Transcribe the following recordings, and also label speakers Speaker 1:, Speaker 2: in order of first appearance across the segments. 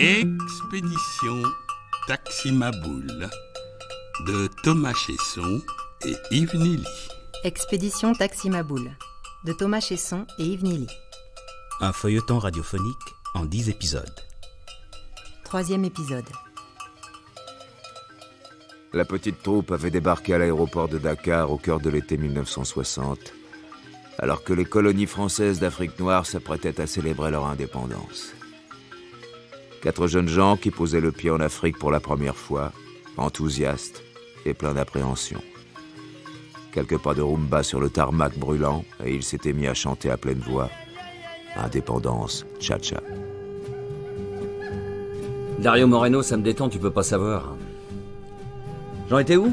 Speaker 1: Expédition Taximaboule de Thomas Chesson et Yves Nilly.
Speaker 2: Expédition Taximaboule de Thomas Chesson et Yves Nilly.
Speaker 3: Un feuilleton radiophonique en 10 épisodes.
Speaker 2: 3e épisode.
Speaker 4: La petite troupe avait débarqué à l'aéroport de Dakar au cœur de l'été 1960, alors que les colonies françaises d'Afrique noire s'apprêtaient à célébrer leur indépendance. 4 jeunes gens qui posaient le pied en Afrique pour la première fois, enthousiastes et pleins d'appréhension. Quelques pas de rumba sur le tarmac brûlant, et ils s'étaient mis à chanter à pleine voix « Indépendance, cha-cha ».
Speaker 5: Dario Moreno, ça me détend, tu peux pas savoir. J'en étais où?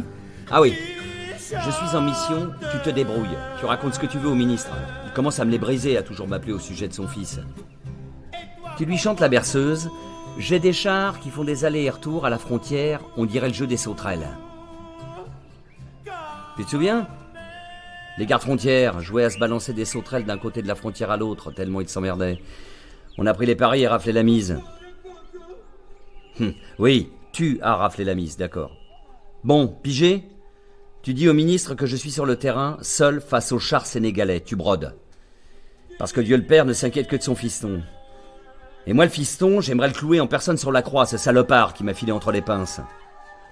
Speaker 5: Ah oui. Je suis en mission, tu te débrouilles. Tu racontes ce que tu veux au ministre. Il commence à me les briser, à toujours m'appeler au sujet de son fils. Tu lui chantes la berceuse. J'ai des chars qui font des allers et retours à la frontière, on dirait le jeu des sauterelles. Tu te souviens? Les gardes frontières jouaient à se balancer des sauterelles d'un côté de la frontière à l'autre, tellement ils s'emmerdaient. On a pris les paris et raflé la mise. Oui, tu as raflé la mise, d'accord. Bon, pigé? Tu dis au ministre que je suis sur le terrain, seul face aux chars sénégalais, tu brodes. Parce que Dieu le Père ne s'inquiète que de son fiston. Et moi le fiston, j'aimerais le clouer en personne sur la croix, ce salopard qui m'a filé entre les pinces.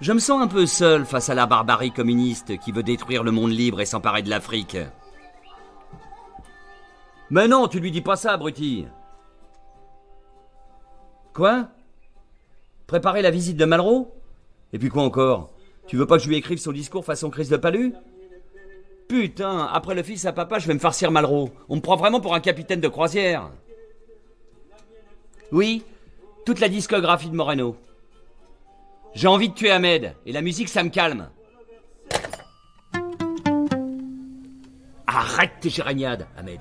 Speaker 5: Je me sens un peu seul face à la barbarie communiste qui veut détruire le monde libre et s'emparer de l'Afrique. Mais non, tu lui dis pas ça, abruti. Quoi? Préparer la visite de Malraux? Et puis quoi encore? Tu veux pas que je lui écrive son discours façon crise de palu? Putain, après le fils à papa, je vais me farcir Malraux. On me prend vraiment pour un capitaine de croisière. Oui, toute la discographie de Moreno. J'ai envie de tuer Ahmed, et la musique, ça me calme. Arrête tes géraniades, Ahmed.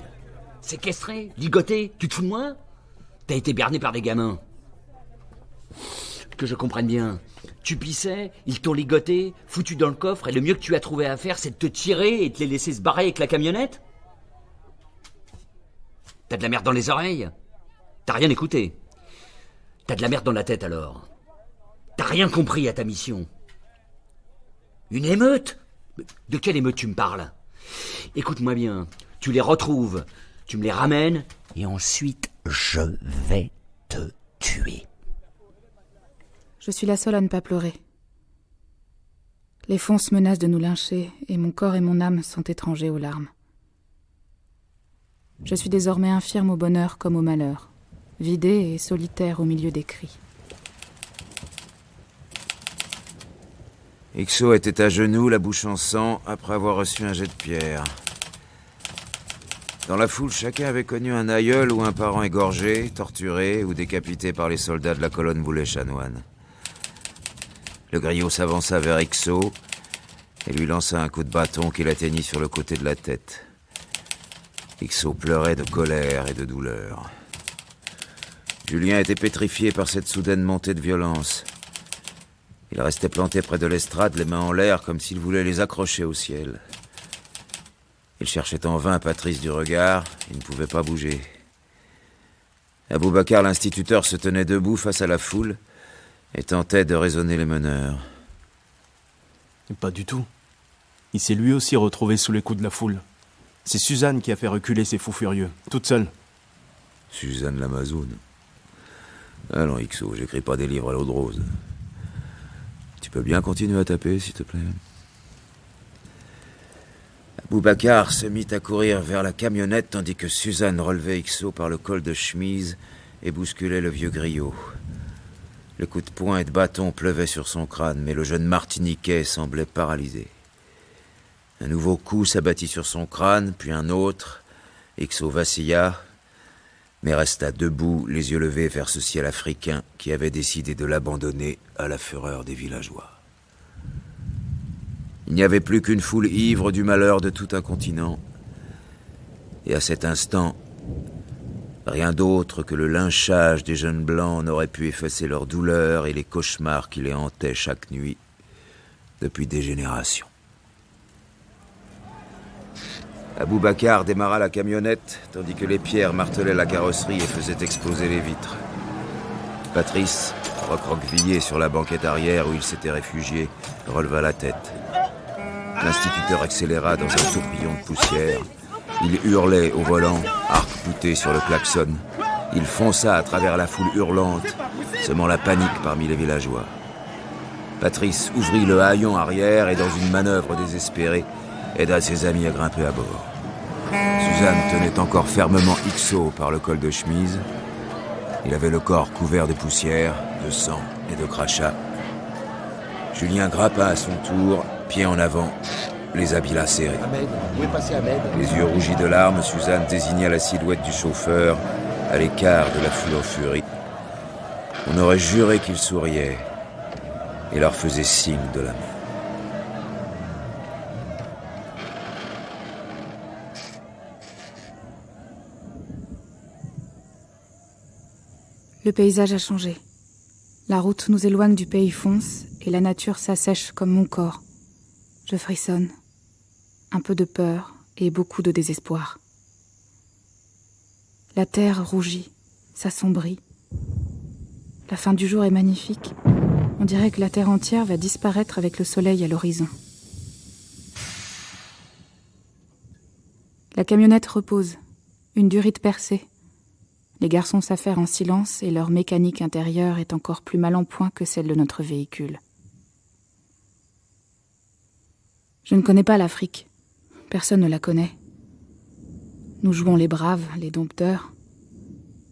Speaker 5: Séquestré, ligoté, tu te fous de moi? T'as été berné par des gamins. Que je comprenne bien. Tu pissais, ils t'ont ligoté, foutu dans le coffre, et le mieux que tu as trouvé à faire, c'est de te tirer et de les laisser se barrer avec la camionnette? T'as de la merde dans les oreilles? T'as rien écouté. T'as de la merde dans la tête alors. T'as rien compris à ta mission. Une émeute? De quelle émeute tu me parles? Écoute-moi bien, tu les retrouves, tu me les ramènes, et ensuite je vais te tuer.
Speaker 6: Je suis la seule à ne pas pleurer. Les fonces menacent de nous lyncher, et mon corps et mon âme sont étrangers aux larmes. Je suis désormais infirme au bonheur comme au malheur, vidée et solitaire au milieu des cris.
Speaker 4: Ixo était à genoux, la bouche en sang, après avoir reçu un jet de pierre. Dans la foule, chacun avait connu un aïeul ou un parent égorgé, torturé ou décapité par les soldats de la colonne Boulet-Chanoine. Le griot s'avança vers Ixo et lui lança un coup de bâton qu'il atteignit sur le côté de la tête. Ixo pleurait de colère et de douleur. Julien était pétrifié par cette soudaine montée de violence. Il restait planté près de l'estrade, les mains en l'air, comme s'il voulait les accrocher au ciel. Il cherchait en vain Patrice du regard, il ne pouvait pas bouger. Aboubacar, l'instituteur, se tenait debout face à la foule et tentait de raisonner les meneurs.
Speaker 7: Pas du tout. Il s'est lui aussi retrouvé sous les coups de la foule. C'est Suzanne qui a fait reculer ces fous furieux, toute seule.
Speaker 4: Suzanne l'Amazoune. Allons, Ixo, j'écris pas des livres à l'eau de rose. Tu peux bien continuer à taper, s'il te plaît. Aboubacar se mit à courir vers la camionnette tandis que Suzanne relevait Ixo par le col de chemise et bousculait le vieux griot. Les coups de poing et de bâton pleuvaient sur son crâne, mais le jeune Martiniquais semblait paralysé. Un nouveau coup s'abattit sur son crâne, puis un autre. Ixo vacilla, mais resta debout, les yeux levés vers ce ciel africain qui avait décidé de l'abandonner à la fureur des villageois. Il n'y avait plus qu'une foule ivre du malheur de tout un continent. Et à cet instant, rien d'autre que le lynchage des jeunes blancs n'aurait pu effacer leur douleur et les cauchemars qui les hantaient chaque nuit depuis des générations. Aboubacar démarra la camionnette, tandis que les pierres martelaient la carrosserie et faisaient exploser les vitres. Patrice, recroquevillé sur la banquette arrière où il s'était réfugié, releva la tête. L'instituteur accéléra dans un tourbillon de poussière. Il hurlait au volant, arc-bouté sur le klaxon. Il fonça à travers la foule hurlante, semant la panique parmi les villageois. Patrice ouvrit le haillon arrière et, dans une manœuvre désespérée, aida ses amis à grimper à bord. Suzanne tenait encore fermement Ixo par le col de chemise. Il avait le corps couvert de poussière, de sang et de crachats. Julien grimpa à son tour, pied en avant, les habits là serrés.
Speaker 8: Ahmed, où est passé Ahmed?
Speaker 4: Les yeux rougis de larmes, Suzanne désigna la silhouette du chauffeur, à l'écart de la foule en furie. On aurait juré qu'il souriait et leur faisait signe de la main.
Speaker 6: Le paysage a changé. La route nous éloigne du pays fonce et la nature s'assèche comme mon corps. Je frissonne. Un peu de peur et beaucoup de désespoir. La terre rougit, s'assombrit. La fin du jour est magnifique. On dirait que la terre entière va disparaître avec le soleil à l'horizon. La camionnette repose, une durite percée. Les garçons s'affairent en silence et leur mécanique intérieure est encore plus mal en point que celle de notre véhicule. Je ne connais pas l'Afrique. Personne ne la connaît. Nous jouons les braves, les dompteurs.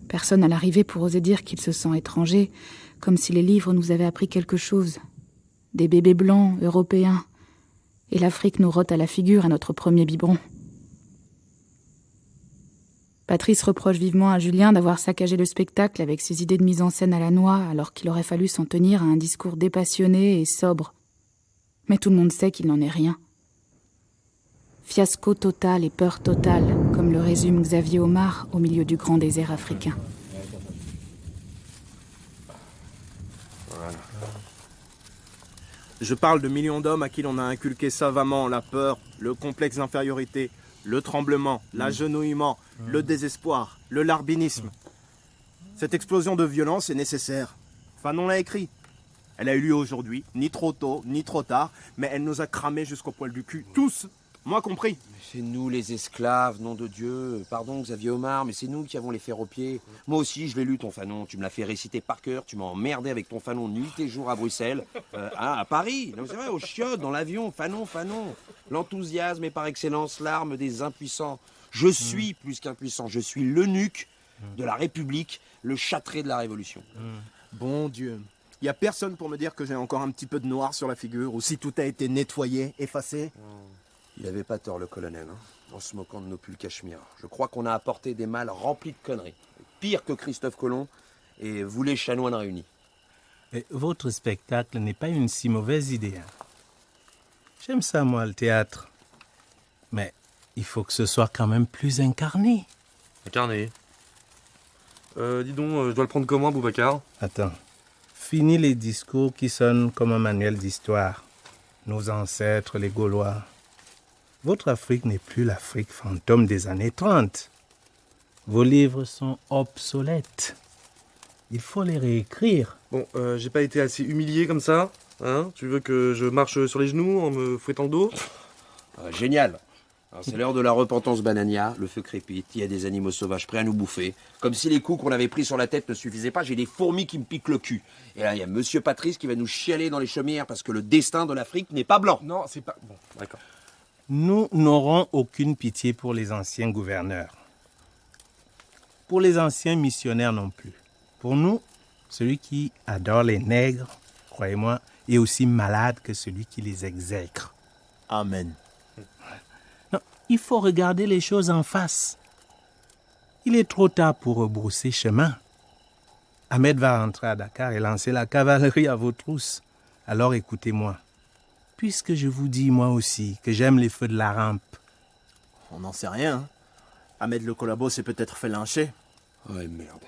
Speaker 6: Personne à l'arrivée pour oser dire qu'il se sent étranger, comme si les livres nous avaient appris quelque chose. Des bébés blancs, européens. Et l'Afrique nous rote à la figure à notre premier biberon. Patrice reproche vivement à Julien d'avoir saccagé le spectacle avec ses idées de mise en scène à la noix, alors qu'il aurait fallu s'en tenir à un discours dépassionné et sobre. Mais tout le monde sait qu'il n'en est rien. Fiasco total et peur totale, comme le résume Xavier Omar au milieu du grand désert africain.
Speaker 7: Je parle de millions d'hommes à qui l'on a inculqué savamment la peur, le complexe d'infériorité, le tremblement, l'agenouillement, le désespoir, le larbinisme. Cette explosion de violence est nécessaire. Fanon l'a écrit. Elle a eu lieu aujourd'hui, ni trop tôt, ni trop tard, mais elle nous a cramés jusqu'au poil du cul, tous, moi compris.
Speaker 8: C'est nous les esclaves, nom de Dieu. Pardon Xavier Omar, mais c'est nous qui avons les fers aux pieds. Moi aussi, je l'ai lu ton Fanon. Tu me l'as fait réciter par cœur. Tu m'as emmerdé avec ton Fanon nuit et jour à Bruxelles. À Paris. Non, c'est vrai, au chiottes, dans l'avion. Fanon. L'enthousiasme est par excellence l'arme des impuissants. Je suis plus qu'impuissant. Je suis l'eunuque de la République, le châtré de la Révolution.
Speaker 7: Bon Dieu. Il n'y a personne pour me dire que j'ai encore un petit peu de noir sur la figure, ou si tout a été nettoyé, effacé.
Speaker 8: Il avait pas tort, le colonel, en se moquant de nos pulls cachemire. Je crois qu'on a apporté des mâles remplis de conneries. Pire que Christophe Colomb et vous les chanoines réunis.
Speaker 9: Et votre spectacle n'est pas une si mauvaise idée. J'aime ça, moi, le théâtre. Mais il faut que ce soit quand même plus incarné.
Speaker 10: Incarné. Dis donc, je dois le prendre comment, Boubacar?
Speaker 9: Attends. Fini les discours qui sonnent comme un manuel d'histoire. Nos ancêtres, les Gaulois. Votre Afrique n'est plus l'Afrique fantôme des années 30. Vos livres sont obsolètes. Il faut les réécrire.
Speaker 10: Bon, j'ai pas été assez humilié comme ça, hein? Tu veux que je marche sur les genoux en me fouettant le dos?
Speaker 8: Génial. Alors, c'est l'heure de la repentance banania, le feu crépite, il y a des animaux sauvages prêts à nous bouffer. Comme si les coups qu'on avait pris sur la tête ne suffisaient pas, j'ai des fourmis qui me piquent le cul. Et là, il y a Monsieur Patrice qui va nous chialer dans les chaumières parce que le destin de l'Afrique n'est pas blanc.
Speaker 10: Non, c'est pas... Bon, d'accord.
Speaker 9: Nous n'aurons aucune pitié pour les anciens gouverneurs. Pour les anciens missionnaires non plus. Pour nous, celui qui adore les nègres, croyez-moi, est aussi malade que celui qui les exècre.
Speaker 7: Amen.
Speaker 9: Non, il faut regarder les choses en face. Il est trop tard pour rebrousser chemin. Ahmed va rentrer à Dakar et lancer la cavalerie à vos trousses. Alors écoutez-moi. Puisque je vous dis moi aussi que j'aime les feux de la rampe.
Speaker 7: On n'en sait rien. Hein. Ahmed le collabo s'est peut-être fait lyncher.
Speaker 8: Ouais, merde.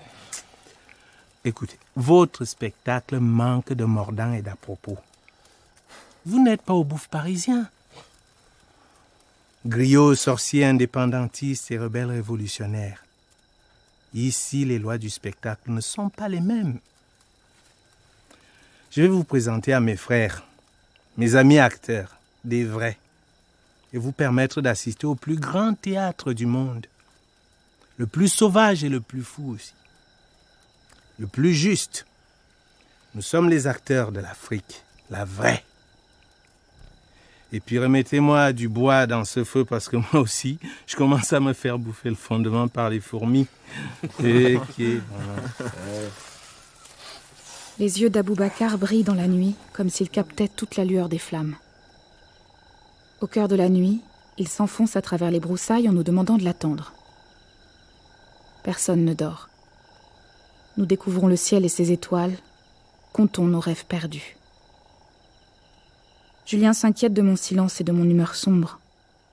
Speaker 9: Écoutez, votre spectacle manque de mordant et d'à propos. Vous n'êtes pas au Bouffe parisien. Griots, sorciers indépendantistes et rebelles révolutionnaires. Ici, les lois du spectacle ne sont pas les mêmes. Je vais vous présenter à mes frères, mes amis acteurs, des vrais, et vous permettre d'assister au plus grand théâtre du monde, le plus sauvage et le plus fou aussi, le plus juste. Nous sommes les acteurs de l'Afrique, la vraie. Et puis remettez-moi du bois dans ce feu parce que moi aussi, je commence à me faire bouffer le fondement par les fourmis. Les
Speaker 6: yeux d'Aboubacar brillent dans la nuit comme s'ils captaient toute la lueur des flammes. Au cœur de la nuit, il s'enfonce à travers les broussailles en nous demandant de l'attendre. Personne ne dort. Nous découvrons le ciel et ses étoiles, comptons nos rêves perdus. Julien s'inquiète de mon silence et de mon humeur sombre.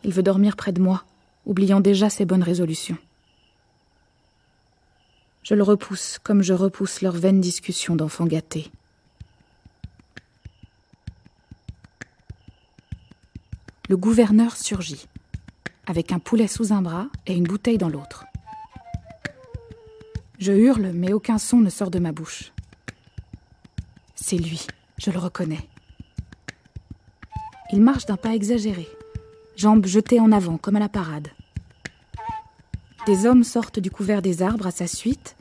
Speaker 6: Il veut dormir près de moi, oubliant déjà ses bonnes résolutions. Je le repousse comme je repousse leurs vaines discussions d'enfants gâtés. Le gouverneur surgit, avec un poulet sous un bras et une bouteille dans l'autre. Je hurle, mais aucun son ne sort de ma bouche. C'est lui, je le reconnais. Il marche d'un pas exagéré, jambes jetées en avant comme à la parade. Des hommes sortent du couvert des arbres à sa suite,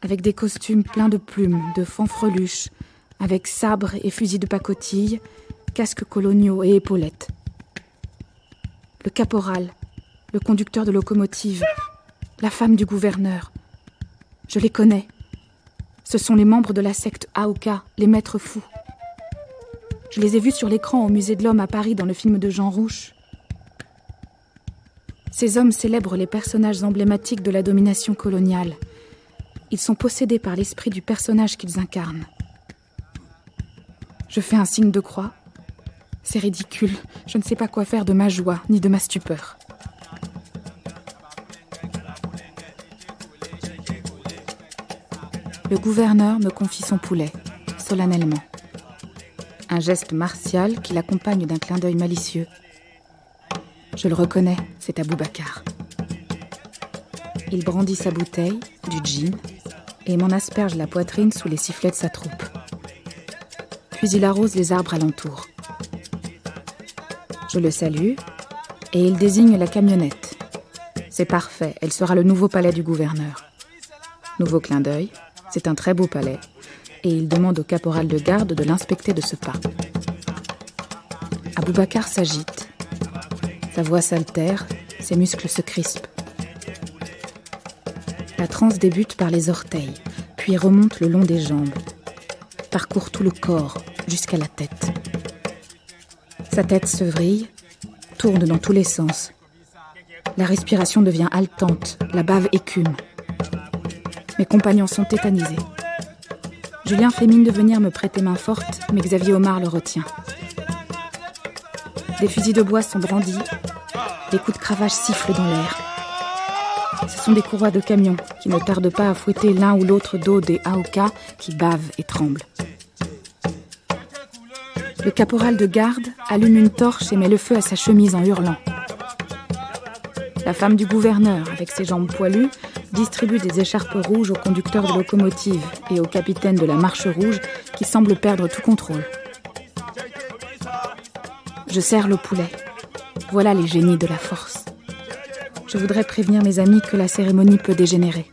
Speaker 6: avec des costumes pleins de plumes, de fanfreluches, avec sabres et fusils de pacotille, casques coloniaux et épaulettes. Le caporal, le conducteur de locomotive, la femme du gouverneur. Je les connais. Ce sont les membres de la secte Aoka, les maîtres fous. Je les ai vus sur l'écran au Musée de l'Homme à Paris dans le film de Jean Rouch. Ces hommes célèbrent les personnages emblématiques de la domination coloniale. Ils sont possédés par l'esprit du personnage qu'ils incarnent. Je fais un signe de croix. C'est ridicule. Je ne sais pas quoi faire de ma joie ni de ma stupeur. Le gouverneur me confie son poulet, solennellement. Un geste martial qui l'accompagne d'un clin d'œil malicieux. Je le reconnais, c'est Aboubacar. Il brandit sa bouteille, du gin, et m'en asperge la poitrine sous les sifflets de sa troupe. Puis il arrose les arbres alentour. Je le salue, et il désigne la camionnette. C'est parfait, elle sera le nouveau palais du gouverneur. Nouveau clin d'œil, c'est un très beau palais, et il demande au caporal de garde de l'inspecter de ce pas. Aboubacar s'agite. Sa voix s'altère, ses muscles se crispent. La transe débute par les orteils, puis remonte le long des jambes, parcourt tout le corps jusqu'à la tête. Sa tête se vrille, tourne dans tous les sens. La respiration devient haletante, la bave écume. Mes compagnons sont tétanisés. Julien fait mine de venir me prêter main forte, mais Xavier Omar le retient. Des fusils de bois sont brandis, des coups de cravache sifflent dans l'air. Ce sont des courroies de camions qui ne tardent pas à fouetter l'un ou l'autre dos des Aoka qui bavent et tremblent. Le caporal de garde allume une torche et met le feu à sa chemise en hurlant. La femme du gouverneur, avec ses jambes poilues, distribue des écharpes rouges au conducteur de locomotive et au capitaine de la Marche Rouge qui semble perdre tout contrôle. Je serre le poulet. Voilà les génies de la force. Je voudrais prévenir mes amis que la cérémonie peut dégénérer,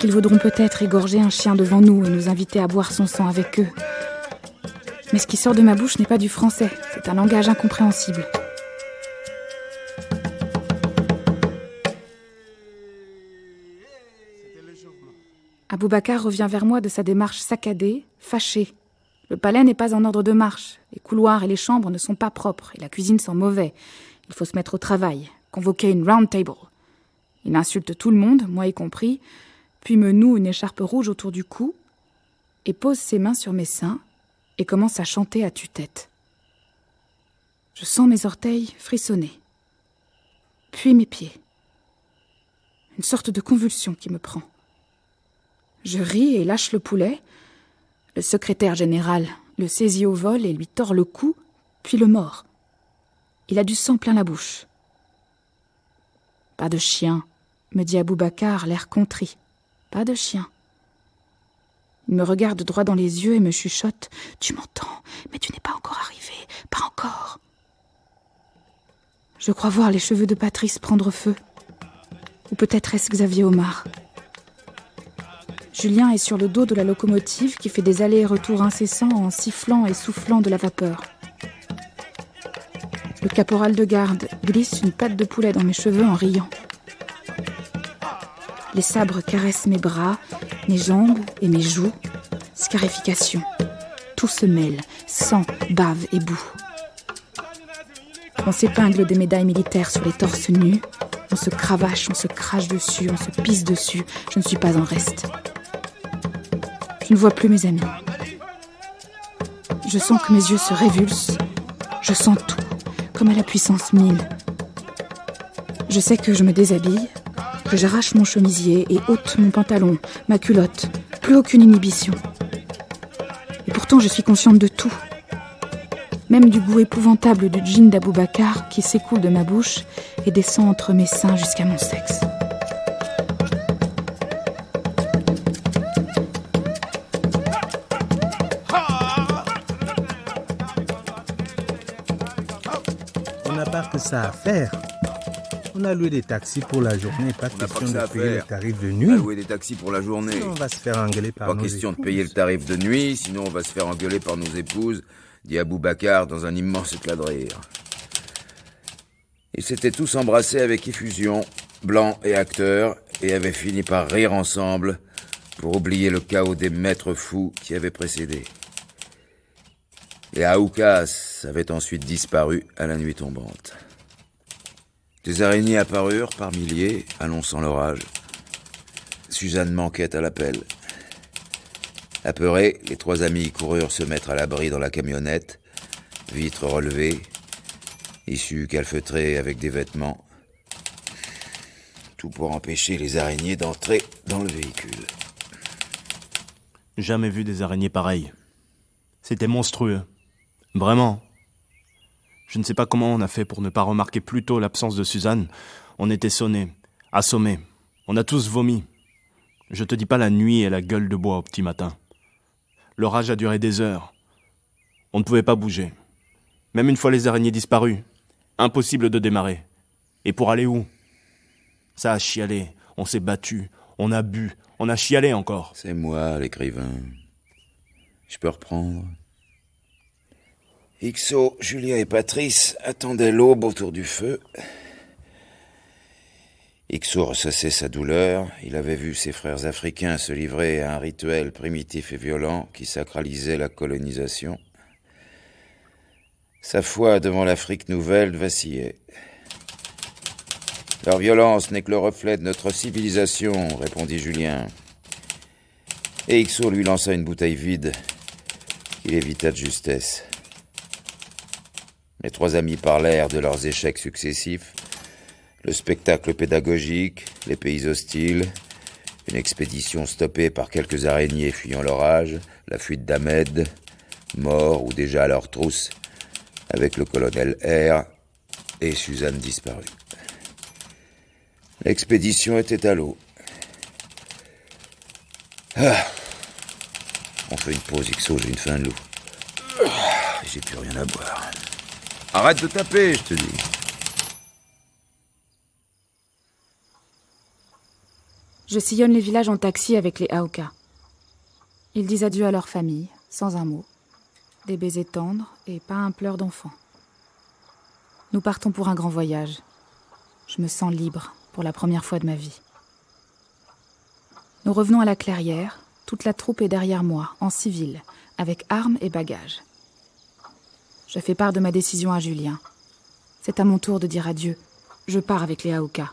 Speaker 6: qu'ils voudront peut-être égorger un chien devant nous et nous inviter à boire son sang avec eux. Mais ce qui sort de ma bouche n'est pas du français, c'est un langage incompréhensible. Aboubacar revient vers moi de sa démarche saccadée, fâché. Le palais n'est pas en ordre de marche. Les couloirs et les chambres ne sont pas propres et la cuisine sent mauvais. Il faut se mettre au travail, convoquer une round table. Il insulte tout le monde, moi y compris, puis me noue une écharpe rouge autour du cou et pose ses mains sur mes seins et commence à chanter à tue-tête. Je sens mes orteils frissonner, puis mes pieds. Une sorte de convulsion qui me prend. Je ris et lâche le poulet. Le secrétaire général le saisit au vol et lui tord le cou, puis le mord. Il a du sang plein la bouche. « Pas de chien », me dit Aboubacar, l'air contrit. « Pas de chien. » Il me regarde droit dans les yeux et me chuchote « Tu m'entends, mais tu n'es pas encore arrivé, pas encore !» Je crois voir les cheveux de Patrice prendre feu. Ou peut-être est-ce Xavier Omar. Julien est sur le dos de la locomotive qui fait des allers et retours incessants en sifflant et soufflant de la vapeur. Le caporal de garde glisse une patte de poulet dans mes cheveux en riant. Les sabres caressent mes bras, mes jambes et mes joues. Scarification. Tout se mêle, sang, bave et boue. On s'épingle des médailles militaires sur les torses nus. On se cravache, on se crache dessus, on se pisse dessus. Je ne suis pas en reste. Je ne vois plus mes amis. Je sens que mes yeux se révulsent. Je sens tout, comme à la puissance 1000. Je sais que je me déshabille, que j'arrache mon chemisier et ôte mon pantalon, ma culotte. Plus aucune inhibition. Et pourtant, je suis consciente de tout. Même du goût épouvantable du gin d'Aboubacar qui s'écoule de ma bouche et descend entre mes seins jusqu'à mon sexe.
Speaker 9: On n'a pas que ça à faire. On a loué des taxis pour la journée, pas
Speaker 4: On n'a
Speaker 9: question
Speaker 4: pas que ça
Speaker 9: de
Speaker 4: à
Speaker 9: payer le
Speaker 4: faire.
Speaker 9: tarif de
Speaker 4: On
Speaker 9: nuit.
Speaker 4: a loué des taxis pour la journée.
Speaker 9: Sinon, on va se faire engueuler par
Speaker 4: Pas
Speaker 9: nos
Speaker 4: question de
Speaker 9: épouses.
Speaker 4: payer le tarif de nuit, sinon on va se faire engueuler par nos épouses, dit Aboubacar dans un immense éclat de rire. Ils s'étaient tous embrassés avec effusion, blancs et acteurs, et avaient fini par rire ensemble pour oublier le chaos des maîtres fous qui avaient précédé. Les Aoukas avaient ensuite disparu à la nuit tombante. Des araignées apparurent par milliers, annonçant l'orage. Suzanne manquait à l'appel. Apeurés, les trois amis coururent se mettre à l'abri dans la camionnette, vitres relevées, issues calfeutrées avec des vêtements. Tout pour empêcher les araignées d'entrer dans le véhicule.
Speaker 7: Jamais vu des araignées pareilles. C'était monstrueux. Vraiment. Je ne sais pas comment on a fait pour ne pas remarquer plus tôt l'absence de Suzanne. On était sonnés, assommés. On a tous vomi. Je te dis pas la nuit et la gueule de bois au petit matin. L'orage a duré des heures. On ne pouvait pas bouger. Même une fois les araignées disparues, impossible de démarrer. Et pour aller où? Ça a chialé, on s'est battu, on a bu, on a chialé encore.
Speaker 4: C'est moi, l'écrivain. Je peux reprendre. Ixo, Julien et Patrice attendaient l'aube autour du feu. Ixo ressassait sa douleur. Il avait vu ses frères africains se livrer à un rituel primitif et violent qui sacralisait la colonisation. Sa foi devant l'Afrique nouvelle vacillait. « Leur violence n'est que le reflet de notre civilisation », répondit Julien. Et Ixo lui lança une bouteille vide qu'il évita de justesse. Les trois amis parlèrent de leurs échecs successifs, le spectacle pédagogique, les pays hostiles, une expédition stoppée par quelques araignées fuyant l'orage, la fuite d'Ahmed, mort ou déjà à leur trousse, avec le colonel R et Suzanne disparue. L'expédition était à l'eau. Ah. On fait une pause, Ixo, j'ai une faim de loup. J'ai plus rien à boire. Arrête de taper, je te dis.
Speaker 6: Je sillonne les villages en taxi avec les Aouka. Ils disent adieu à leur famille, sans un mot. Des baisers tendres et pas un pleur d'enfant. Nous partons pour un grand voyage. Je me sens libre pour la première fois de ma vie. Nous revenons à la clairière. Toute la troupe est derrière moi, en civil, avec armes et bagages. Je fais part de ma décision à Julien. C'est à mon tour de dire adieu. Je pars avec les Aouka.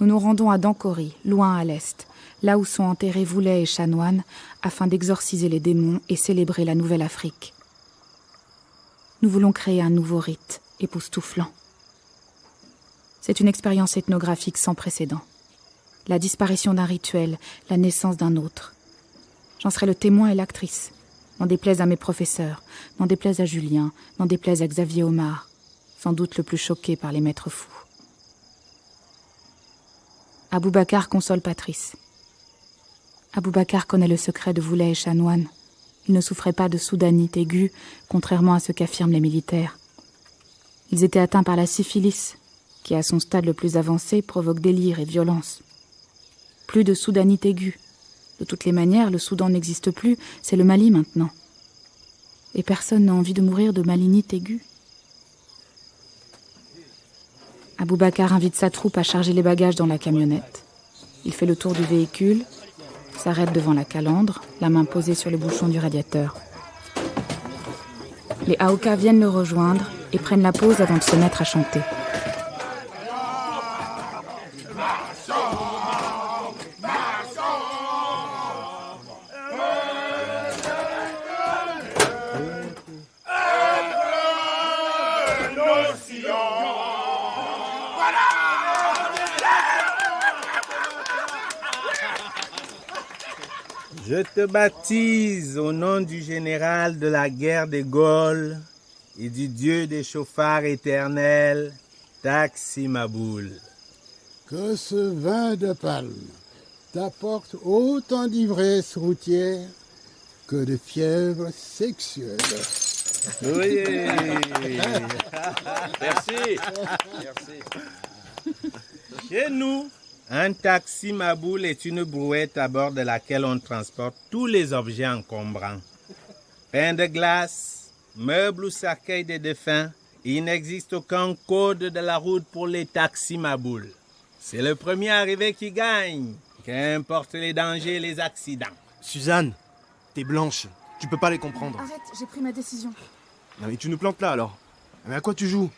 Speaker 6: Nous nous rendons à Dankori, loin à l'est, là où sont enterrés Voulet et Chanoine, afin d'exorciser les démons et célébrer la nouvelle Afrique. Nous voulons créer un nouveau rite, époustouflant. C'est une expérience ethnographique sans précédent. La disparition d'un rituel, la naissance d'un autre. J'en serai le témoin et l'actrice. N'en déplaise à mes professeurs, n'en déplaise à Julien, n'en déplaise à Xavier Omar, sans doute le plus choqué par les maîtres fous. Aboubacar console Patrice. Aboubacar connaît le secret de Voulay et Chanoine. Ils ne souffraient pas de soudanite aiguë, contrairement à ce qu'affirment les militaires. Ils étaient atteints par la syphilis, qui à son stade le plus avancé provoque délire et violence. Plus de soudanite aiguë. De toutes les manières, le Soudan n'existe plus, c'est le Mali maintenant. Et personne n'a envie de mourir de malinite aiguë. Aboubacar invite sa troupe à charger les bagages dans la camionnette. Il fait le tour du véhicule, s'arrête devant la calandre, la main posée sur le bouchon du radiateur. Les Aoka viennent le rejoindre et prennent la pause avant de se mettre à chanter.
Speaker 9: Je te baptise au nom du général de la guerre des Gaules et du Dieu des chauffards éternels, Taximaboul.
Speaker 11: Que ce vin de palme t'apporte autant d'ivresse routière que de fièvre sexuelle.
Speaker 9: Oui.
Speaker 8: Merci.
Speaker 9: Chez nous, un taximaboul est une brouette à bord de laquelle on transporte tous les objets encombrants. Pain de glace, meubles ou cercueils des défunts, il n'existe aucun code de la route pour les taximabouls. C'est le premier arrivé qui gagne, qu'importe les dangers et les accidents.
Speaker 7: Suzanne, t'es blanche. Tu peux pas les comprendre.
Speaker 6: Arrête, j'ai pris ma décision.
Speaker 7: Non mais tu nous plantes là alors. Mais à quoi tu joues?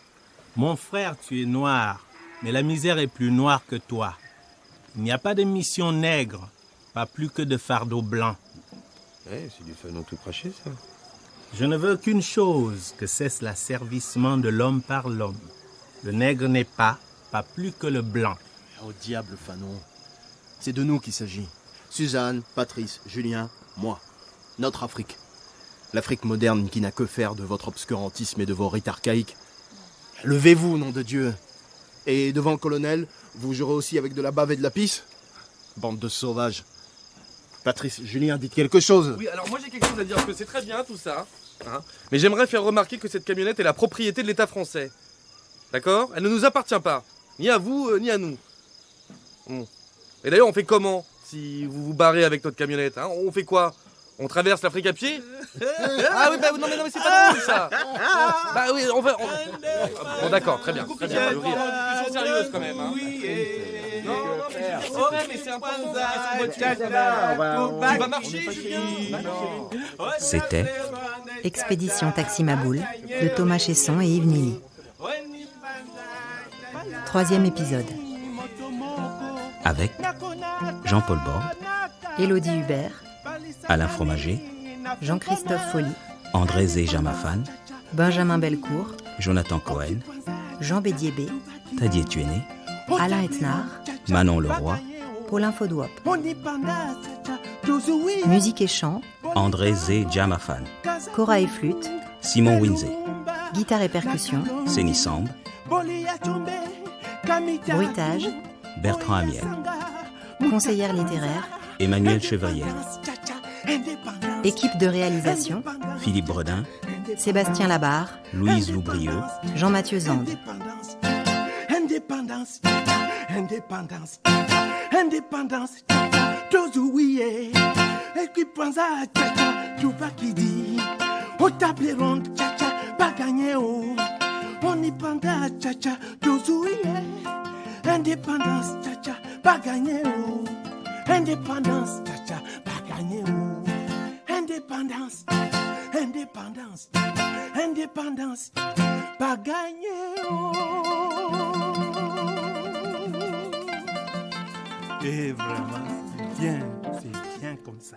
Speaker 9: Mon frère, tu es noir, mais la misère est plus noire que toi. Il n'y a pas de mission nègre, pas plus que de fardeau blanc.
Speaker 8: C'est du fanon tout craché, ça.
Speaker 9: Je ne veux qu'une chose, que cesse l'asservissement de l'homme par l'homme. Le nègre n'est pas plus que le blanc.
Speaker 7: Oh diable, Fanon. C'est de nous qu'il s'agit. Suzanne, Patrice, Julien, moi. Notre Afrique. L'Afrique moderne qui n'a que faire de votre obscurantisme et de vos rites archaïques. Levez-vous, nom de Dieu. Et devant le colonel, vous jurez aussi avec de la bave et de la pisse? Bande de sauvages. Patrice, Julien, dites quelque chose.
Speaker 10: Oui, alors moi j'ai quelque chose à dire, parce que c'est très bien tout ça. Hein, mais j'aimerais faire remarquer que cette camionnette est la propriété de l'État français. D'accord? Elle ne nous appartient pas. Ni à vous, ni à nous. Et d'ailleurs, on fait comment si vous vous barrez avec notre camionnette, hein? On fait quoi? On traverse l'Afrique à pied? Ah oui, bah non mais c'est pas drôle ça. Bah oui, on va... Bon d'accord, très bien. Très bien, le rire. Discussion sérieuse quand même. Hein. Non, mais c'est important. Tu vas marcher, Julien?
Speaker 3: C'était
Speaker 2: Expédition Taximaboul de Thomas Chesson et Yves Nili. 3e épisode.
Speaker 3: avec Jean-Paul Borde,
Speaker 2: Élodie Hubert,
Speaker 3: Alain Fromager,
Speaker 2: Jean-Christophe Folly,
Speaker 3: André Zé Jamafan,
Speaker 2: Benjamin Belcourt,
Speaker 3: Jonathan Cohen,
Speaker 2: Jean Bédiébé,
Speaker 3: Tadier Tuéné,
Speaker 2: Alain Etnard,
Speaker 3: Manon Leroy,
Speaker 2: Paulin Faudouop. Musique et chant,
Speaker 3: André Zé Jamafan,
Speaker 2: Cora et flûte,
Speaker 3: Simon Winzé,
Speaker 2: guitare et percussion,
Speaker 3: Séni Samb,
Speaker 2: bruitage,
Speaker 3: Bertrand Amiel,
Speaker 2: conseillère littéraire,
Speaker 3: Emmanuel Chevrière,
Speaker 2: équipe de réalisation,
Speaker 3: Philippe Bredin,
Speaker 2: Sébastien Labarre,
Speaker 3: Louise Loubrieux,
Speaker 2: Jean-Mathieu Zande.
Speaker 12: Indépendance, indépendance, indépendance, Tozuie, et qui pense à Tcha-Tcha, tout va qui dit, au table ronde, Tcha-Tcha, pas gagné, oh, on y panda, Tcha-Tcha, Tozuie, indépendance, Tcha-Tcha, pas gagné, oh, indépendance, Tcha-Tcha, pas gagné, oh, indépendance, indépendance, indépendance, pas gagné, oh.
Speaker 9: Et vraiment, c'est bien comme ça.